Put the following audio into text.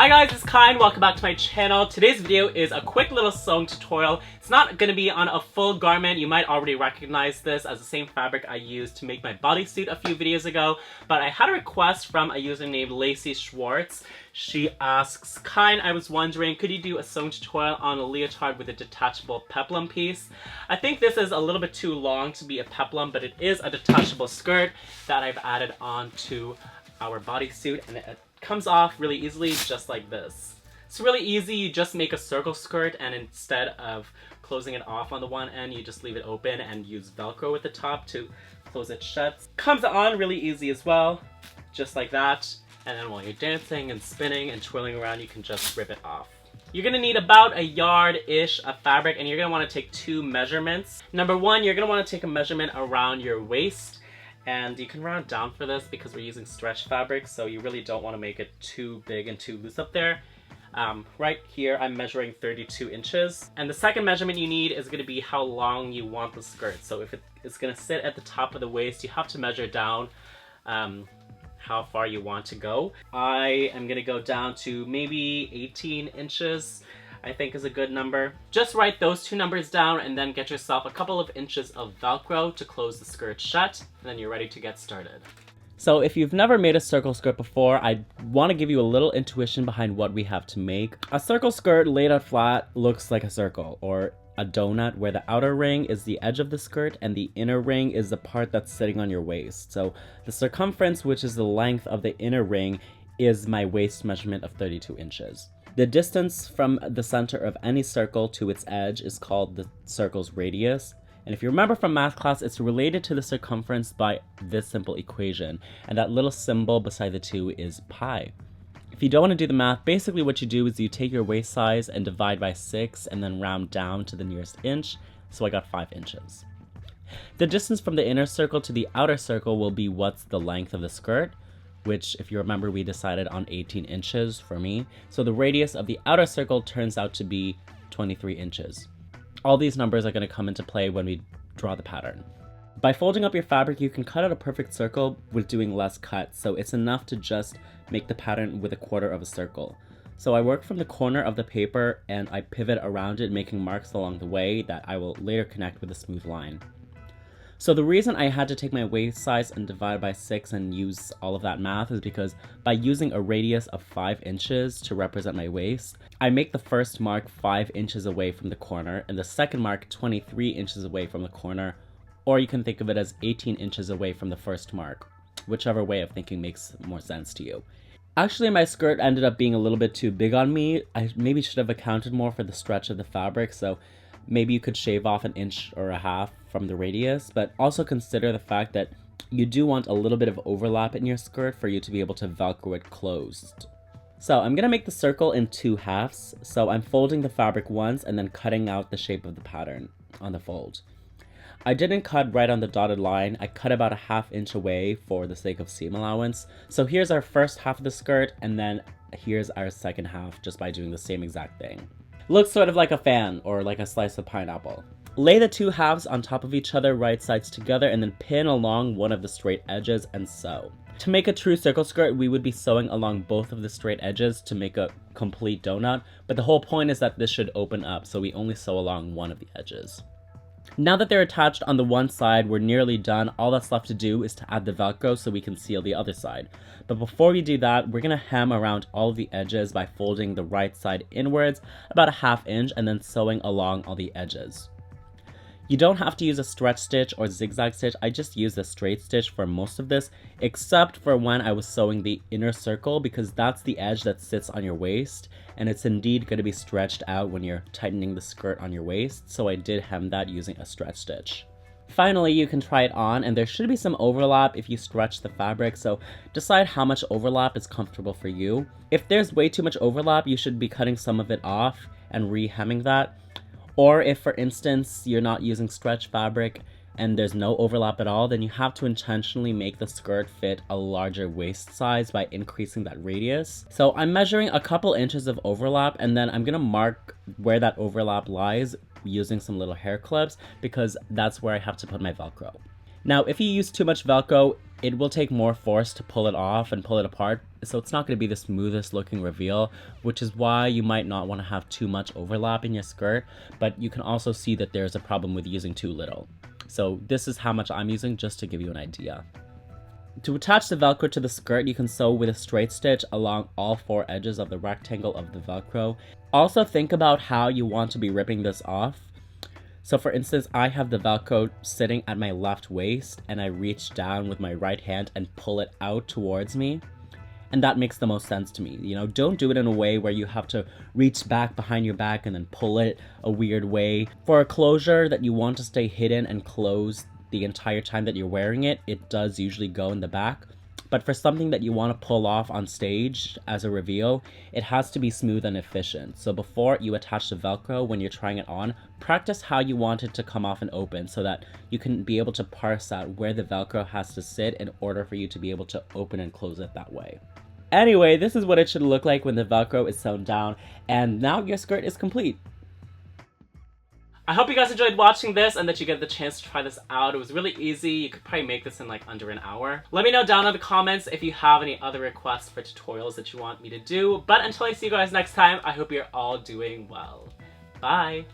Hi guys, it's Kai and welcome back to my channel. Today's video is a quick little sewing tutorial. It's not going to be on a full garment. You might already recognize this as the same fabric I used to make my bodysuit a few videos ago, but I had a request from a user named Lacey Schwartz. She asks, Kai, I was wondering, could you do a sewing tutorial on a leotard with a detachable peplum piece? I think this is a little bit too long to be a peplum, but it is a detachable skirt that I've added on to our bodysuit, and it comes off really easily just like this. It's really easy. You just make a circle skirt, and instead of closing it off on the one end, you just leave it open and use Velcro at the top to close it shut. Comes on really easy as well, just like that. And then while you're dancing and spinning and twirling around, you can just rip it off. You're gonna need about a yard-ish of fabric, and you're gonna wanna take two measurements. Number one, you're gonna wanna take a measurement around your waist. And you can round down for this because we're using stretch fabric, so you really don't want to make it too big and too loose up there. Right here, I'm measuring 32 inches. And the second measurement you need is going to be how long you want the skirt. So if it's going to sit at the top of the waist, you have to measure down how far you want to go. I am going to go down to maybe 18 inches. I think is a good number. Just write those two numbers down and then get yourself a couple of inches of Velcro to close the skirt shut, and then you're ready to get started. So if you've never made a circle skirt before, I want to give you a little intuition behind what we have to make. A circle skirt laid out flat looks like a circle, or a donut, where the outer ring is the edge of the skirt and the inner ring is the part that's sitting on your waist. So the circumference, which is the length of the inner ring, is my waist measurement of 32 inches. The distance from the center of any circle to its edge is called the circle's radius. And if you remember from math class, it's related to the circumference by this simple equation. And that little symbol beside the 2 is pi. If you don't want to do the math, basically what you do is you take your waist size and divide by 6 and then round down to the nearest inch. So I got 5 inches. The distance from the inner circle to the outer circle will be what's the length of the skirt, which, if you remember, we decided on 18 inches for me. So the radius of the outer circle turns out to be 23 inches. All these numbers are going to come into play when we draw the pattern. By folding up your fabric, you can cut out a perfect circle with doing less cuts, so it's enough to just make the pattern with a quarter of a circle. So I work from the corner of the paper and I pivot around it, making marks along the way that I will later connect with a smooth line. So the reason I had to take my waist size and divide by 6 and use all of that math is because by using a radius of 5 inches to represent my waist, I make the first mark 5 inches away from the corner and the second mark 23 inches away from the corner, or you can think of it as 18 inches away from the first mark, whichever way of thinking makes more sense to you. Actually, my skirt ended up being a little bit too big on me. I maybe should have accounted more for the stretch of the fabric, so maybe you could shave off an inch or a half from the radius, but also consider the fact that you do want a little bit of overlap in your skirt for you to be able to Velcro it closed. So I'm going to make the circle in 2 halves, so I'm folding the fabric once and then cutting out the shape of the pattern on the fold. I didn't cut right on the dotted line, I cut about a ½ inch away for the sake of seam allowance. So here's our first half of the skirt, and then here's our second half just by doing the same exact thing. Looks sort of like a fan, or like a slice of pineapple. Lay the 2 halves on top of each other, right sides together, and then pin along one of the straight edges and sew. To make a true circle skirt, we would be sewing along both of the straight edges to make a complete donut, but the whole point is that this should open up, so we only sew along one of the edges. Now that they're attached on the one side, we're nearly done. All that's left to do is to add the Velcro so we can seal the other side. But before we do that, we're going to hem around all of the edges by folding the right side inwards about a ½ inch and then sewing along all the edges. You don't have to use a stretch stitch or zigzag stitch. I just used a straight stitch for most of this, except for when I was sewing the inner circle, because that's the edge that sits on your waist, and it's indeed going to be stretched out when you're tightening the skirt on your waist, so I did hem that using a stretch stitch. Finally, you can try it on, and there should be some overlap if you stretch the fabric, so decide how much overlap is comfortable for you. If there's way too much overlap, you should be cutting some of it off and re-hemming that. Or if, for instance, you're not using stretch fabric and there's no overlap at all, then you have to intentionally make the skirt fit a larger waist size by increasing that radius. So I'm measuring a couple inches of overlap, and then I'm gonna mark where that overlap lies using some little hair clips, because that's where I have to put my Velcro. Now, if you use too much Velcro, it will take more force to pull it off and pull it apart, so it's not going to be the smoothest looking reveal, which is why you might not want to have too much overlap in your skirt, but you can also see that there's a problem with using too little. So this is how much I'm using, just to give you an idea. To attach the Velcro to the skirt, you can sew with a straight stitch along all 4 edges of the rectangle of the Velcro. Also think about how you want to be ripping this off. So for instance, I have the Velcro sitting at my left waist and I reach down with my right hand and pull it out towards me. And that makes the most sense to me. You know, don't do it in a way where you have to reach back behind your back and then pull it a weird way. For a closure that you want to stay hidden and closed the entire time that you're wearing it, it does usually go in the back. But for something that you want to pull off on stage as a reveal, it has to be smooth and efficient. So before you attach the Velcro, when you're trying it on, practice how you want it to come off and open so that you can be able to parse out where the Velcro has to sit in order for you to be able to open and close it that way. Anyway, this is what it should look like when the Velcro is sewn down, and now your skirt is complete. I hope you guys enjoyed watching this and that you get the chance to try this out. It was really easy. You could probably make this in like under an hour. Let me know down in the comments if you have any other requests for tutorials that you want me to do. But until I see you guys next time, I hope you're all doing well. Bye!